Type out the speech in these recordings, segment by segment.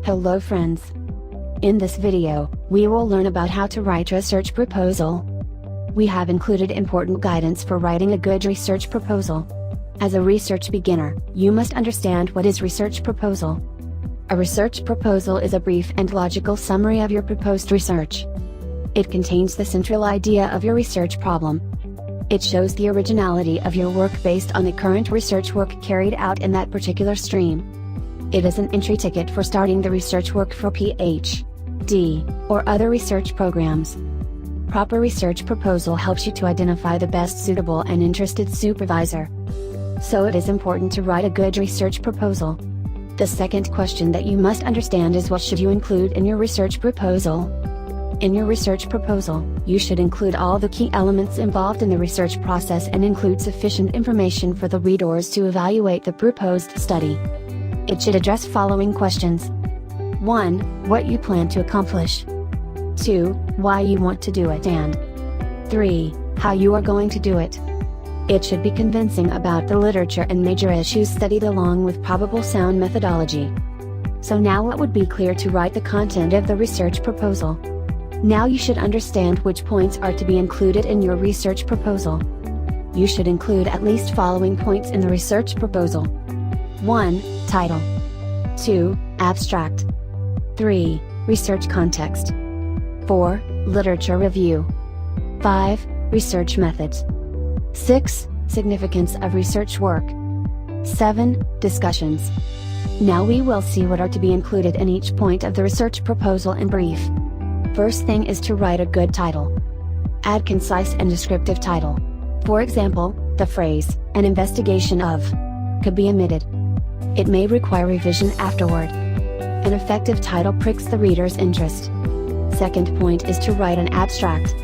Hello friends. In this video, we will learn about how to write a research proposal. We have included important guidance for writing a good research proposal. As a research beginner, you must understand what is research proposal. A research proposal is a brief and logical summary of your proposed research. It contains the central idea of your research problem. It shows the originality of your work based on the current research work carried out in that particular stream. It is an entry ticket for starting the research work for Ph.D. or other research programs. Proper research proposal helps you to identify the best suitable and interested supervisor. So it is important to write a good research proposal. The second question that you must understand is what should you include in your research proposal? In your research proposal, you should include all the key elements involved in the research process and include sufficient information for the readers to evaluate the proposed study. It should address following questions. 1. What you plan to accomplish. 2. Why you want to do it, and 3. How you are going to do it. It should be convincing about the literature and major issues studied along with probable sound methodology. So now it would be clear to write the content of the research proposal. Now you should understand which points are to be included in your research proposal. You should include at least following points in the research proposal. 1. Title. 2. Abstract. 3. Research context. 4. Literature review. 5. Research methods. 6. Significance of research work. 7. Discussions. Now we will see what are to be included in each point of the research proposal in brief. First thing is to write a good title. Add concise and descriptive title. For example, the phrase, "an investigation of," could be omitted. It may require revision afterward. An effective title pricks the reader's interest. Second point is to write an abstract.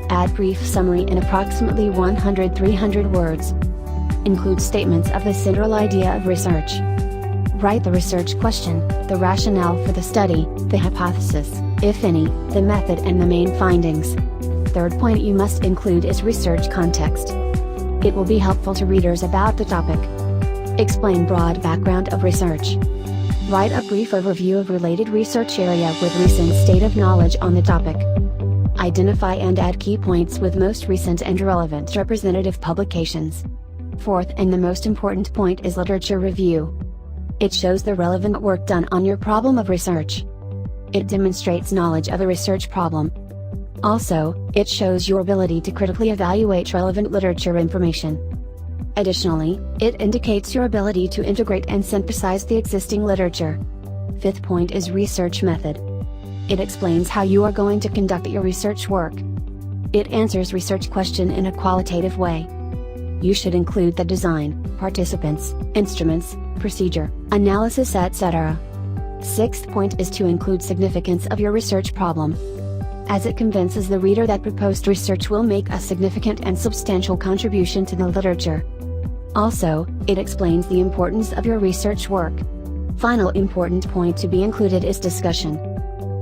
Add brief summary in approximately 100-300 words. Include statements of the central idea of research. Write the research question, the rationale for the study, the hypothesis, if any, the method and the main findings. Third point you must include is research context. It will be helpful to readers about the topic. Explain broad background of research. Write a brief overview of related research area with recent state of knowledge on the topic. Identify and add key points with most recent and relevant representative publications. Fourth and the most important point is literature review. It shows the relevant work done on your problem of research. It demonstrates knowledge of a research problem. Also, it shows your ability to critically evaluate relevant literature information. Additionally, it indicates your ability to integrate and synthesize the existing literature. Fifth point is research method. It explains how you are going to conduct your research work. It answers research question in a qualitative way. You should include the design, participants, instruments, procedure, analysis, etc. Sixth point is to include significance of your research problem, as it convinces the reader that proposed research will make a significant and substantial contribution to the literature. Also, it explains the importance of your research work. Final important point to be included is discussion.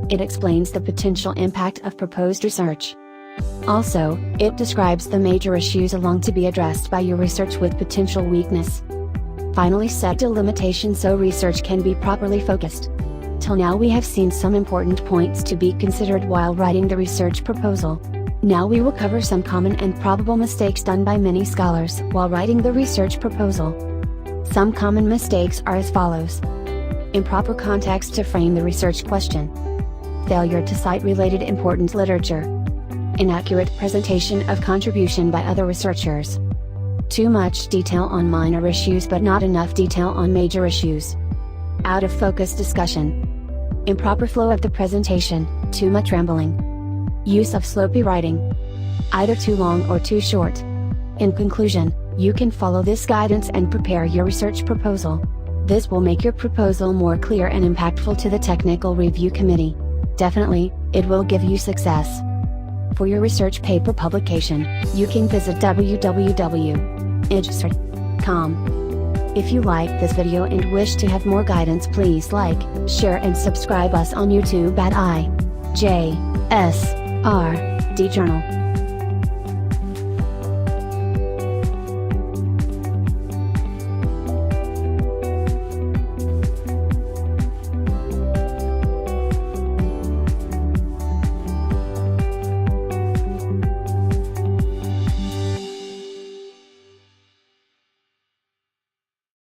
It explains the potential impact of proposed research. Also, it describes the major issues along to be addressed by your research with potential weakness. Finally, set a limitation so research can be properly focused. Till now we have seen some important points to be considered while writing the research proposal. Now we will cover some common and probable mistakes done by many scholars while writing the research proposal. Some common mistakes are as follows. Improper context to frame the research question. Failure to cite related important literature. Inaccurate presentation of contribution by other researchers. Too much detail on minor issues but not enough detail on major issues. Out of focus discussion. Improper flow of the presentation, too much rambling. Use of sloppy writing. Either too long or too short. In conclusion, you can follow this guidance and prepare your research proposal. This will make your proposal more clear and impactful to the technical review committee. Definitely, it will give you success. For your research paper publication, you can visit www.IJSRD.com. If you like this video and wish to have more guidance, please like, share and subscribe us on YouTube at IJSRD Journal.